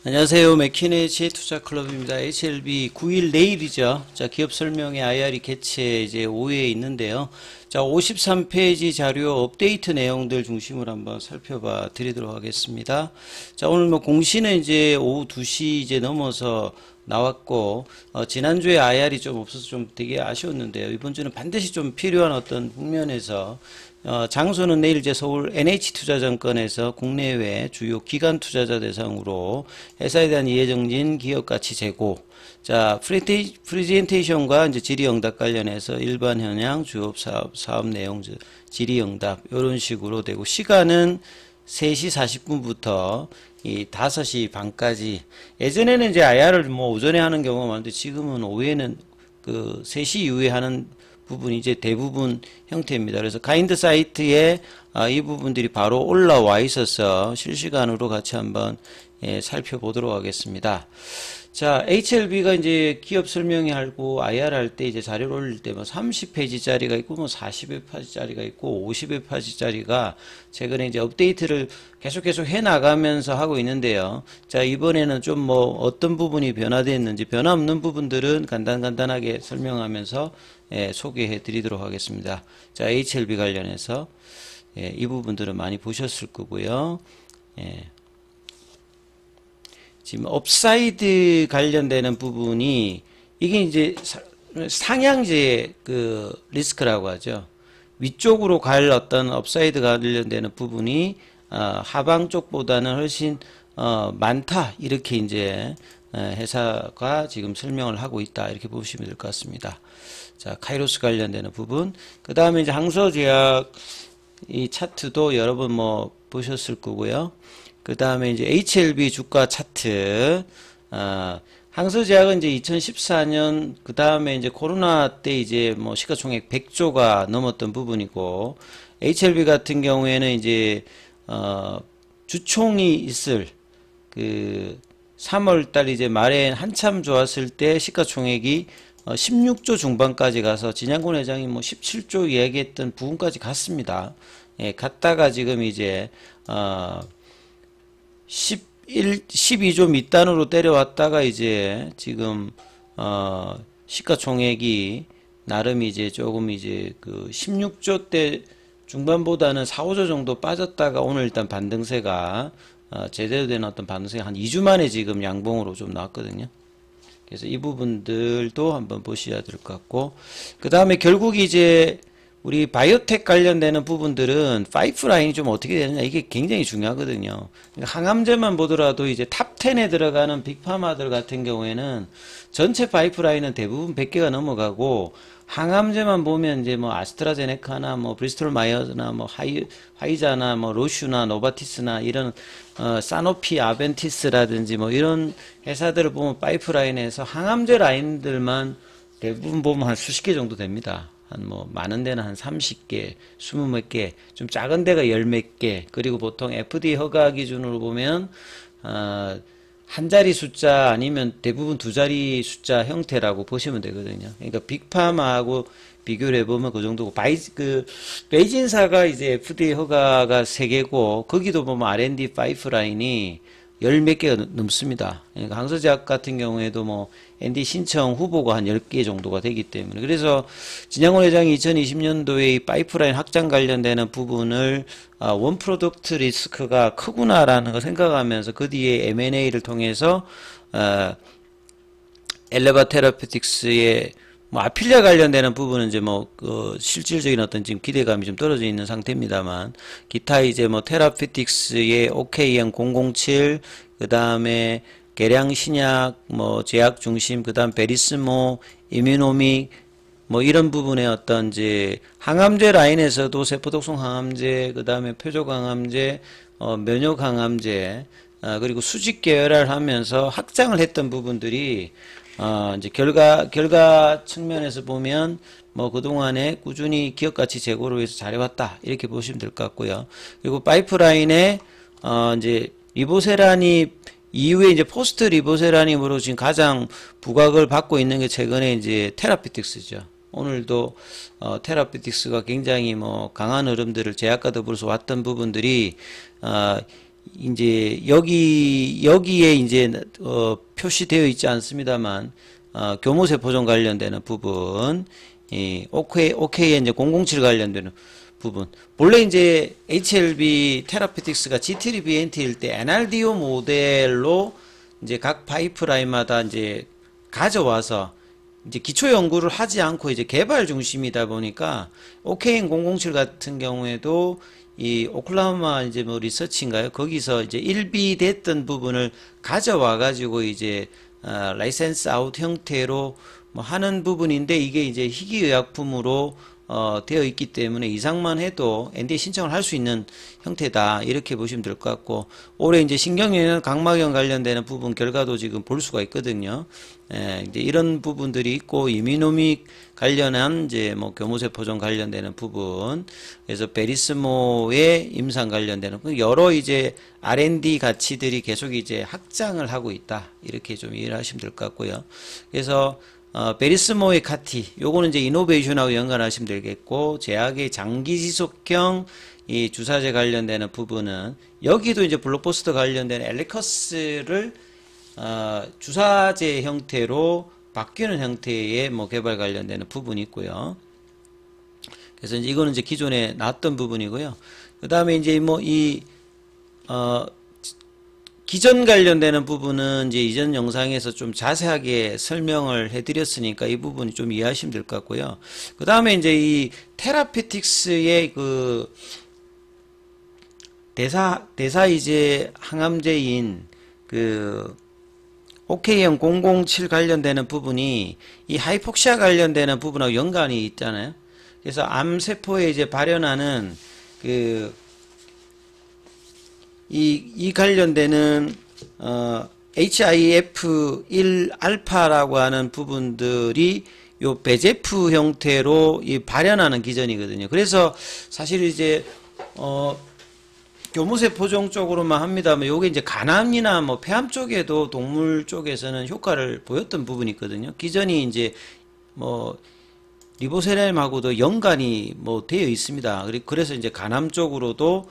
안녕하세요. 맥키네치의 투자클럽입니다. HLB 9일 내일이죠. 자, 기업 설명회 IR이 개최 이제 5회에 있는데요. 자, 53페이지 자료 업데이트 내용들 중심으로 한번 살펴봐 드리도록 하겠습니다. 자, 오늘 뭐 공시는 이제 오후 2시 이제 넘어서 나왔고, 지난주에 IR이 좀 없어서 좀 되게 아쉬웠는데요. 이번 주는 반드시 좀 필요한 어떤 국면에서 장소는 내일 이제 서울 NH투자증권에서 국내외 주요 기관 투자자 대상으로 회사에 대한 이해정진 기업 가치 제고, 자, 프레젠테이션과 이제 질의응답 관련해서 일반 현황, 주요 사업 내용, 질의응답, 이런 식으로 되고, 시간은 3시 40분부터 이 5시 반까지. 예전에는 이제 IR을 뭐 오전에 하는 경우가 많은데 지금은 오후에는 그 3시 이후에 하는 부분이 이제 대부분 형태입니다. 그래서 가이드 사이트에 이 부분들이 바로 올라와 있어서 실시간으로 같이 한번 살펴보도록 하겠습니다. 자, HLB가 이제 기업 설명회 하고 IR 할 때 이제 자료를 올릴 때 뭐 30페이지짜리가 있고 뭐 40페이지짜리가 있고 50페이지짜리가 최근에 이제 업데이트를 계속 해 나가면서 하고 있는데요. 자, 이번에는 좀 뭐 어떤 부분이 변화됐는지, 변화 없는 부분들은 간단하게 설명하면서 소개해 드리도록 하겠습니다. 자, HLB 관련해서 이 부분들은 많이 보셨을 거고요. 지금 업사이드 관련되는 부분이 이게 이제 상향제 그 리스크라고 하죠. 위쪽으로 갈 어떤 업사이드 관련되는 부분이 하방 쪽보다는 훨씬 많다, 이렇게 이제 회사가 지금 설명을 하고 있다, 이렇게 보시면 될 것 같습니다. 자, 카이로스 관련되는 부분, 그 다음에 이제 항서제약 이 차트도 여러 번 뭐 보셨을 거고요. 그 다음에 이제 HLB 주가 차트, 항서제약은 이제 2014년, 그 다음에 이제 코로나 때 이제 뭐 시가총액 100조가 넘었던 부분이고, HLB 같은 경우에는 이제, 주총이 있을, 그, 3월달 이제 말에 한참 좋았을 때 시가총액이 16조 중반까지 가서 진양곤 회장이 뭐 17조 이야기했던 부분까지 갔습니다. 예, 갔다가 지금 이제, 12조 밑단으로 때려왔다가 이제 지금 시가총액이 나름 이제 조금 이제 그 16조 대 중반보다는 4, 5조 정도 빠졌다가 오늘 일단 반등세가 제대로 된 어떤 반등세가 한 2주 만에 지금 양봉으로 좀 나왔거든요. 그래서 이 부분들도 한번 보셔야 될 것 같고, 그 다음에 결국 이제 우리 바이오텍 관련되는 부분들은 파이프라인이 좀 어떻게 되느냐, 이게 굉장히 중요하거든요. 항암제만 보더라도 이제 탑 10에 들어가는 빅파마들 같은 경우에는 전체 파이프라인은 대부분 100개가 넘어가고, 항암제만 보면 이제 뭐 아스트라제네카나 뭐 브리스톨 마이어나 뭐 화이자나 뭐 로슈나 노바티스나 이런 사노피 아벤티스라든지 뭐 이런 회사들을 보면 파이프라인에서 항암제 라인들만 대부분 보면 한 수십 개 정도 됩니다. 한 뭐 많은 데는 한 30개, 20몇 개, 좀 작은 데가 10몇 개, 그리고 보통 FDA 허가 기준으로 보면 한 자리 숫자 아니면 대부분 두 자리 숫자 형태라고 보시면 되거든요. 그러니까 빅파마하고 비교를 해보면 그 정도고, 베이진사가 이제 FDA 허가가 3개고, 거기도 보면 R&D 파이프라인이 열 몇 개가 넘습니다. 그러니까 항서제약 같은 경우에도 뭐 ND 신청 후보가 한 10개 정도가 되기 때문에, 그래서 진양곤 회장이 2020년도에 이 파이프라인 확장 관련되는 부분을 원 프로덕트 리스크가 크구나라는 거 생각하면서 그 뒤에 M&A를 통해서 엘레바 테라피틱스의 뭐 아필리아 관련되는 부분은 이제 뭐 실질적인 어떤 지금 기대감이 좀 떨어져 있는 상태입니다만, 기타 이제 뭐 테라피틱스의 OKM007, 그 다음에 계량 신약, 뭐 제약 중심, 그 다음 베리스모, 이뮤노믹, 뭐 이런 부분의 어떤 이제 항암제 라인에서도 세포독성 항암제, 그 다음에 표적 항암제, 면역 항암제, 그리고 수직 계열화를 하면서 확장을 했던 부분들이 이제 결과 측면에서 보면 뭐 그동안에 꾸준히 기업 가치 제고를 위해서 잘해왔다, 이렇게 보시면 될 것 같고요. 그리고 파이프라인에 이제 리보세라닙 이후에 이제 포스트 리보세라닙으로 지금 가장 부각을 받고 있는 게 최근에 이제 테라피틱스죠. 오늘도 테라피틱스가 굉장히 뭐 강한 흐름들을 제약과 더불어서 왔던 부분들이 이제 여기에 이제 표시되어 있지 않습니다만 교무세포종 관련되는 부분, 이 OK에 이제 007 관련되는 부분. 본래 이제 HLB 테라피틱스가 G3BNT일 때 NRDO 모델로 이제 각 파이프라인마다 이제 가져와서 이제 기초 연구를 하지 않고 이제 개발 중심이다 보니까 OKN007 같은 경우에도 이 오클라호마 이제 뭐 리서치인가요? 거기서 이제 1비됐던 부분을 가져와 가지고 이제 라이센스 아웃 형태로 뭐 하는 부분인데, 이게 이제 희귀의약품으로 되어 있기 때문에 이상만 해도 NDA 신청을 할 수 있는 형태다, 이렇게 보시면 될 것 같고, 올해 이제 신경염, 각막염 관련되는 부분 결과도 지금 볼 수가 있거든요. 이제 이런 부분들이 있고, 이뮤노믹 관련한 이제 뭐 교무세포종 관련되는 부분, 그래서 베리스모의 임상 관련되는 여러 이제 R&D 가치들이 계속 이제 확장을 하고 있다, 이렇게 좀 이해를 하시면 될 것 같고요. 그래서 베리스모의 카티, 요거는 이제 이노베이션하고 연관하시면 되겠고, 제약의 장기 지속형 이 주사제 관련되는 부분은 여기도 이제 블록버스터 관련된 엘리커스를 주사제 형태로 바뀌는 형태의 뭐 개발 관련되는 부분이 있고요. 그래서 이제 이거는 이제 기존에 나왔던 부분이고요. 그 다음에 이제 뭐 기전 관련되는 부분은 이제 이전 영상에서 좀 자세하게 설명을 해드렸으니까 이 부분이 좀 이해하시면 될 것 같고요. 그 다음에 이제 이 테라피틱스의 그 대사 이제 항암제인 그 OKM 007 관련되는 부분이 이 하이폭시아 관련되는 부분하고 연관이 있잖아요. 그래서 암세포에 이제 발현하는 그 이 관련되는 HIF1알파라고 하는 부분들이 요 배제프 형태로 이 발현하는 기전이거든요. 그래서 사실 이제 교무세포종 쪽으로만 합니다만 요게 이제 간암이나 뭐 폐암 쪽에도 동물 쪽에서는 효과를 보였던 부분이 있거든요. 기전이 이제 뭐 리보세램하고도 연관이 뭐 되어 있습니다. 그래서 이제 간암 쪽으로도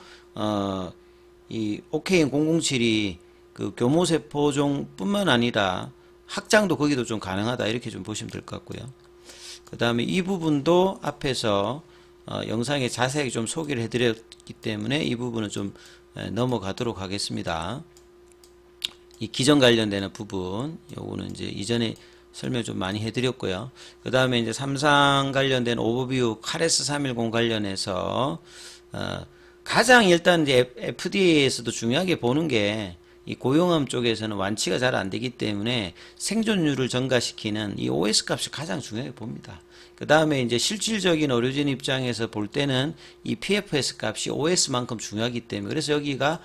이 OKN007이 그 교무세포종 뿐만 아니라 확장도 거기도 좀 가능하다, 이렇게 좀 보시면 될 것 같고요. 그 다음에 이 부분도 앞에서 영상에 자세하게 좀 소개를 해드렸기 때문에 이 부분은 좀 넘어가도록 하겠습니다. 이 기전 관련되는 부분, 요거는 이제 이전에 설명 좀 많이 해드렸고요. 그 다음에 이제 삼상 관련된 오버뷰 카레스 310 관련해서 가장 일단 이제 FDA에서도 중요하게 보는 게 이 고용암 쪽에서는 완치가 잘 안 되기 때문에 생존율을 증가시키는 이 OS 값이 가장 중요하게 봅니다. 그 다음에 이제 실질적인 의료진 입장에서 볼 때는 이 PFS 값이 OS만큼 중요하기 때문에, 그래서 여기가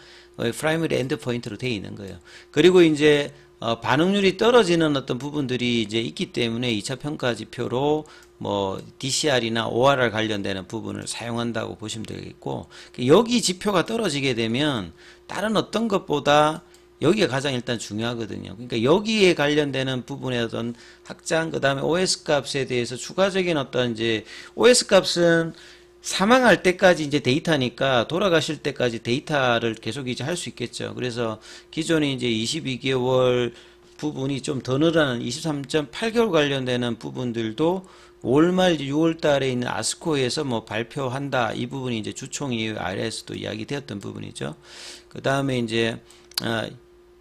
프라이머리 엔드 포인트로 되어 있는 거예요. 그리고 이제 반응률이 떨어지는 어떤 부분들이 이제 있기 때문에 2차 평가 지표로 뭐 DCR이나 ORR 관련되는 부분을 사용한다고 보시면 되겠고, 여기 지표가 떨어지게 되면 다른 어떤 것보다 여기가 가장 일단 중요하거든요. 그러니까 여기에 관련되는 부분의 어떤 확장, 그 다음에 OS 값에 대해서 추가적인 어떤 이제 OS 값은 사망할 때까지 이제 데이터니까 돌아가실 때까지 데이터를 계속 이제 할 수 있겠죠. 그래서 기존에 이제 22개월 부분이 좀 더 늘어나는 23.8개월 관련되는 부분들도 5월 말 6월 달에 있는 아스코에서 뭐 발표한다. 이 부분이 이제 주총이 아래에서도 이야기되었던 부분이죠. 그 다음에 이제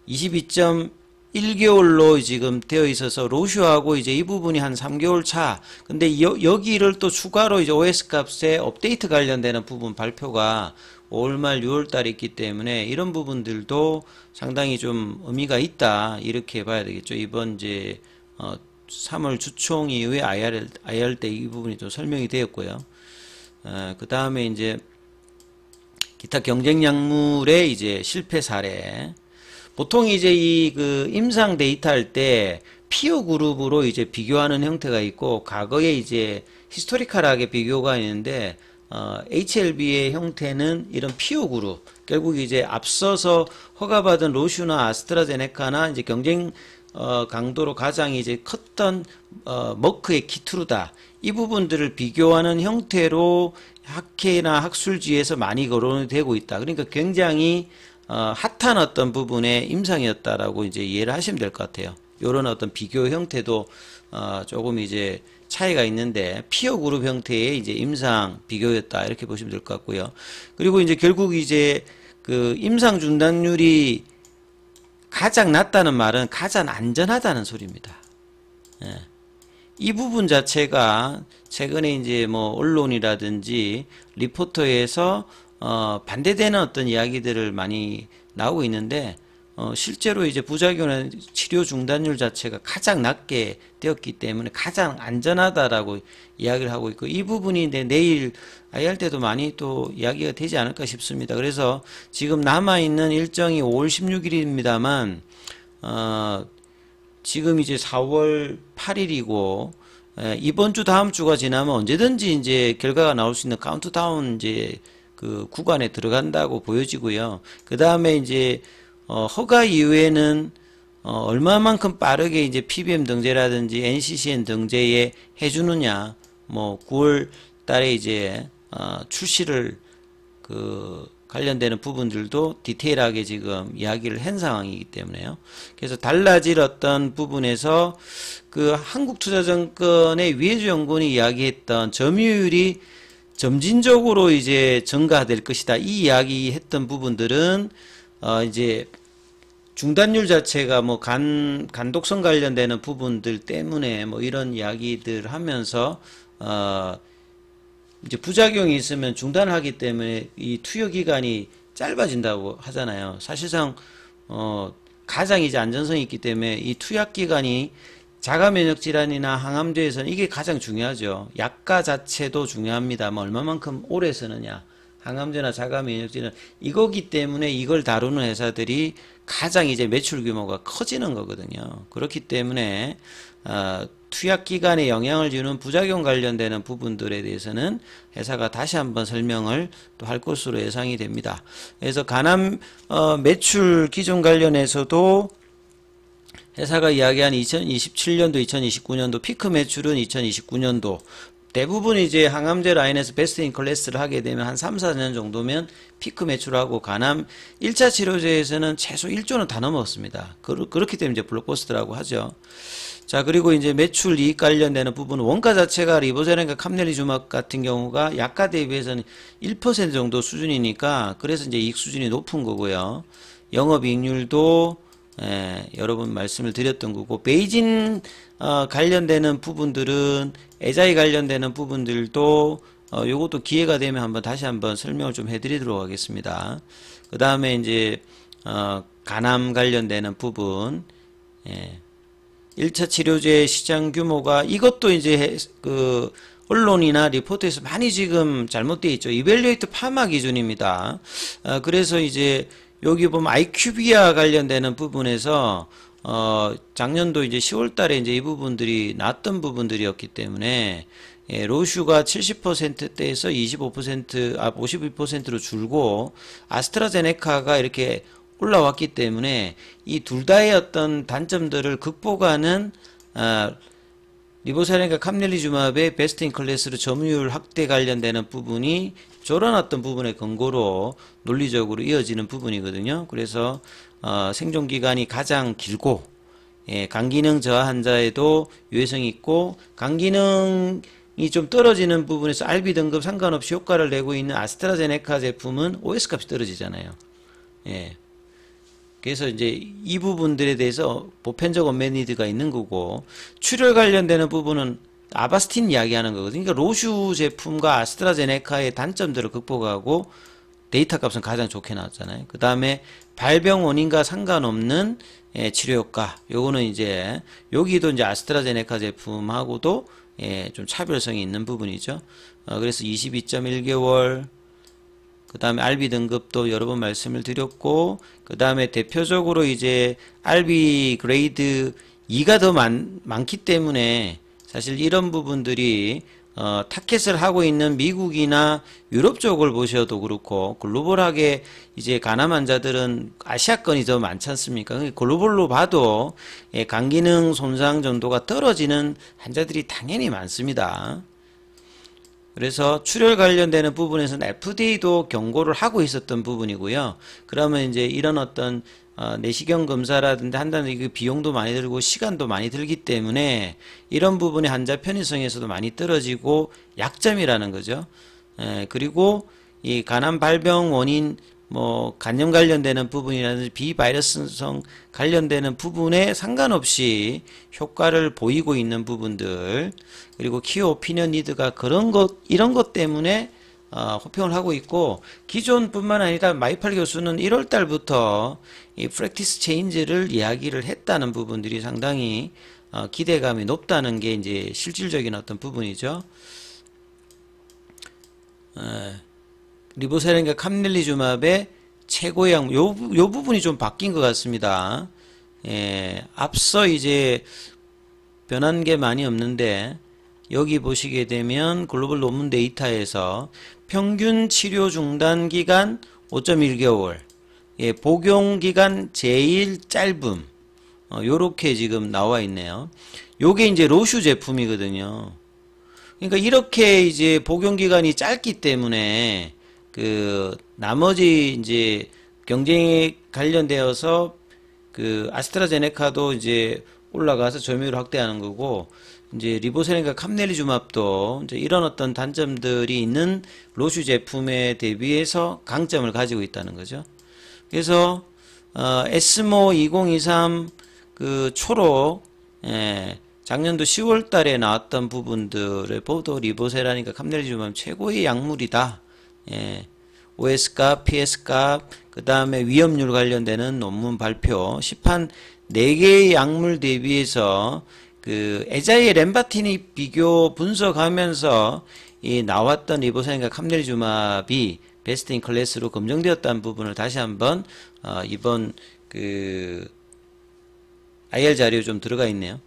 22.1개월로 지금 되어 있어서 로슈하고 이제 이 부분이 한 3개월 차. 근데 여기를 또 추가로 이제 OS 값에 업데이트 관련되는 부분 발표가 5월 말 6월 달에 있기 때문에 이런 부분들도 상당히 좀 의미가 있다, 이렇게 봐야 되겠죠. 이번 이제 3월 주총 이후에 IR 때 이 부분이 좀 설명이 되었고요. 그 다음에 이제 기타 경쟁 약물의 이제 실패 사례. 보통 이제 이 그 임상 데이터 할 때 피어 그룹으로 이제 비교하는 형태가 있고, 과거에 이제 히스토리컬하게 비교가 있는데, HLB의 형태는 이런 피어 그룹, 결국 이제 앞서서 허가받은 로슈나 아스트라제네카나 이제 경쟁 강도로 가장 이제 컸던 머크의 키트루다, 이 부분들을 비교하는 형태로 학회나 학술지에서 많이 거론이 되고 있다. 그러니까 굉장히 핫한 어떤 부분의 임상이었다라고 이제 이해를 하시면 될 것 같아요. 요런 어떤 비교 형태도 조금 이제 차이가 있는데 피어 그룹 형태의 이제 임상 비교였다 이렇게 보시면 될 것 같고요. 그리고 이제 결국 이제 그 임상 중단율이 가장 낮다는 말은 가장 안전하다는 소리입니다. 예. 이 부분 자체가 최근에 이제 뭐 언론이라든지 리포터에서 반대되는 어떤 이야기들을 많이 나오고 있는데 실제로 이제 부작용은 치료 중단율 자체가 가장 낮게 되었기 때문에 가장 안전하다라고 이야기를 하고 있고 이 부분이 내일 IR 때도 많이 또 이야기가 되지 않을까 싶습니다. 그래서 지금 남아있는 일정이 5월 16일입니다만 지금 이제 4월 8일이고 이번 주 다음 주가 지나면 언제든지 이제 결과가 나올 수 있는 카운트다운 이제 그 구간에 들어간다고 보여지고요. 그 다음에 이제 허가 이후에는 얼마만큼 빠르게 이제 PBM 등재라든지 NCCN 등재에 해주느냐, 뭐 9월 달에 이제 출시를 그 관련되는 부분들도 디테일하게 지금 이야기를 한 상황이기 때문에요. 그래서 달라질 어떤 부분에서 그 한국투자증권의 위혜주연구원이 이야기했던 점유율이 점진적으로 이제 증가될 것이다. 이 이야기했던 부분들은 이제 중단율 자체가 뭐 간독성 관련되는 부분들 때문에 뭐 이런 이야기들 하면서 이제 부작용이 있으면 중단하기 때문에 이 투여 기간이 짧아진다고 하잖아요. 사실상 가장 이제 안전성이 있기 때문에 이 투약 기간이 자가 면역 질환이나 항암제에서는 이게 가장 중요하죠. 약가 자체도 중요합니다. 뭐 얼마만큼 오래 쓰느냐. 항암제나 자가 면역 질환 이거기 때문에 이걸 다루는 회사들이 가장 이제 매출 규모가 커지는 거거든요. 그렇기 때문에 투약 기간에 영향을 주는 부작용 관련되는 부분들에 대해서는 회사가 다시 한번 설명을 또 할 것으로 예상이 됩니다. 그래서 간암 매출 기준 관련해서도 회사가 이야기한 2027년도, 2029년도 피크 매출은 2029년도 대부분 이제 항암제 라인에서 베스트 인 클래스를 하게 되면 한 3, 4년 정도면 피크 매출하고 간암 1차 치료제에서는 최소 1조는 다 넘었습니다. 그렇기 때문에 이제 블록버스터라고 하죠. 자, 그리고 이제 매출 이익 관련되는 부분은 원가 자체가 리보세라인과 캄넬리주막 같은 경우가 약가 대비해서는 1% 정도 수준이니까 그래서 이제 이익 수준이 높은 거고요. 영업이익률도 여러 번 말씀을 드렸던 거고 베이진 관련되는 부분들은 에자이 관련되는 부분들도 요것도 기회가 되면 한번 다시 한번 설명을 좀 해드리도록 하겠습니다. 그 다음에 이제 간암 관련되는 부분 1차 치료제 시장 규모가 이것도 이제 그 언론이나 리포트에서 많이 지금 잘못되어 있죠. 이벨리에이트 파마 기준입니다. 그래서 이제 여기 보면 IQVIA 관련되는 부분에서 작년도 이제 10월 달에 이제 이 부분들이 났던 부분들이었기 때문에 로슈가 70%대에서 52%로 줄고 아스트라제네카가 이렇게 올라왔기 때문에 이 둘 다의 어떤 단점들을 극복하는 리보사린과 캄넬리주마브의 베스트 인 클래스로 점유율 확대 관련되는 부분이 저런 어떤 부분의 근거로 논리적으로 이어지는 부분이거든요. 그래서 생존기간이 가장 길고 간기능 저하 환자에도 유해성이 있고 간기능이 좀 떨어지는 부분에서 RB 등급 상관없이 효과를 내고 있는 아스트라제네카 제품은 OS 값이 떨어지잖아요. 그래서 이제 이 부분들에 대해서 보편적 언met 니드가 있는 거고 출혈 관련되는 부분은 아바스틴 이야기하는 거거든요. 그러니까 로슈 제품과 아스트라제네카의 단점들을 극복하고 데이터 값은 가장 좋게 나왔잖아요. 그 다음에 발병 원인과 상관없는 치료 효과. 요거는 이제 여기도 이제 아스트라제네카 제품하고도 좀 차별성이 있는 부분이죠. 그래서 22.1개월 그 다음에 RB 등급도 여러 번 말씀을 드렸고 그 다음에 대표적으로 이제 RB 그레이드 2가 더 많기 때문에 사실 이런 부분들이 타켓을 하고 있는 미국이나 유럽 쪽을 보셔도 그렇고 글로벌하게 이제 간암 환자들은 아시아권이 더 많지 않습니까? 글로벌로 봐도 간기능 손상 정도가 떨어지는 환자들이 당연히 많습니다. 그래서 출혈 관련되는 부분에서는 FDA도 경고를 하고 있었던 부분이고요. 그러면 이제 이런 어떤 내시경 검사라든지 한다는 그 비용도 많이 들고 시간도 많이 들기 때문에 이런 부분이 환자 편의성에서도 많이 떨어지고 약점이라는 거죠. 그리고 이 간암 발병 원인 뭐 간염 관련되는 부분이라든지 비바이러스성 관련되는 부분에 상관없이 효과를 보이고 있는 부분들, 그리고 키 오피니언 리드가 그런 것 이런 것 때문에 호평을 하고 있고, 기존뿐만 아니라 마이팔 교수는 1월 달부터 이 프랙티스 체인지를 이야기를 했다는 부분들이 상당히 기대감이 높다는 게 이제 실질적인 어떤 부분이죠. 리보세라닌과 캄넬리주맙의 최고의 약물, 요 부분이 좀 바뀐 것 같습니다. 앞서 이제 변한 게 많이 없는데, 여기 보시게 되면 글로벌 논문 데이터에서 평균 치료 중단 기간 5.1개월, 복용 기간 제일 짧음, 요렇게 지금 나와 있네요. 요게 이제 로슈 제품이거든요. 그러니까 이렇게 이제 복용 기간이 짧기 때문에 그 나머지 이제 경쟁에 관련되어서 그 아스트라제네카도 이제 올라가서 점유율을 확대하는 거고, 이제 리보세라닌과 캄넬리주맙도 이제 이런 어떤 단점들이 있는 로슈 제품에 대비해서 강점을 가지고 있다는 거죠. 그래서 에스모 2023 그 초록, 작년도 10월 달에 나왔던 부분들을 보도 리보세라닌과 캄넬리주맙 최고의 약물이다. OS값, PS값, 그 다음에 위험률 관련되는 논문 발표, 시판 4개의 약물 대비해서 그 에자이의 렘바티닉 비교 분석하면서 이 나왔던 리보세라닌과 캄넬리주맙이 베스트 인 클래스로 검증되었다는 부분을 다시 한번 이번 그 IR 자료에 좀 들어가 있네요.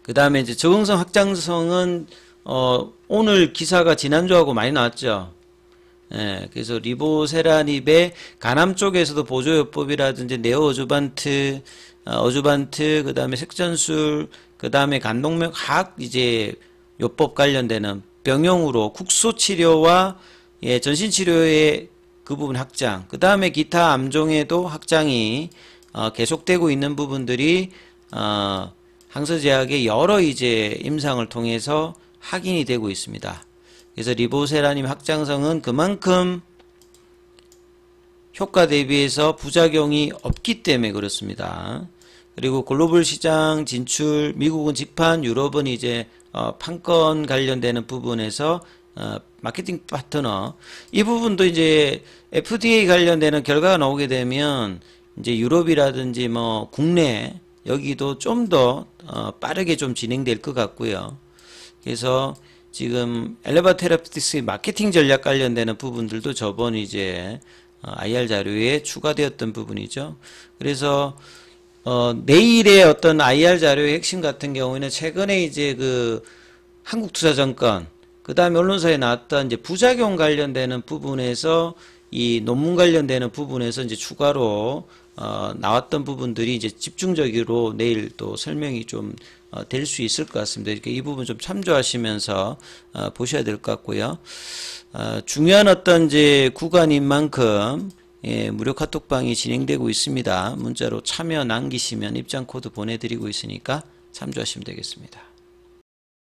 그 다음에 이제 적응성 확장성은 오늘 기사가 지난주하고 많이 나왔죠. 그래서 리보세라닙의 간암 쪽에서도 보조요법이라든지 네오어주반트, 그 다음에 색전술, 그 다음에 간동맥 학 이제 요법 관련되는 병용으로 국소 치료와 전신 치료의 그 부분 확장, 그 다음에 기타 암종에도 확장이 계속되고 있는 부분들이 항서제약의 여러 이제 임상을 통해서 확인이 되고 있습니다. 그래서 리보세라님 확장성은 그만큼 효과 대비해서 부작용이 없기 때문에 그렇습니다. 그리고 글로벌 시장 진출, 미국은 직판, 유럽은 이제 판권 관련되는 부분에서 마케팅 파트너, 이 부분도 이제 FDA 관련되는 결과가 나오게 되면 이제 유럽이라든지 뭐 국내 여기도 좀 더 빠르게 좀 진행될 것 같고요. 그래서 지금 엘레바 테라피틱스의 마케팅 전략 관련되는 부분들도 저번 이제 IR 자료에 추가되었던 부분이죠. 그래서 내일의 어떤 IR 자료의 핵심 같은 경우에는 최근에 이제 그 한국투자증권, 그 다음에 언론사에 나왔던 이제 부작용 관련되는 부분에서 이 논문 관련되는 부분에서 이제 추가로 나왔던 부분들이 이제 집중적으로 내일 또 설명이 좀 될 수 있을 것 같습니다. 이렇게 이 부분 좀 참조하시면서 보셔야 될 것 같고요. 중요한 어떤 이제 구간인 만큼 무료 카톡방이 진행되고 있습니다. 문자로 참여 남기시면 입장 코드 보내드리고 있으니까 참조하시면 되겠습니다.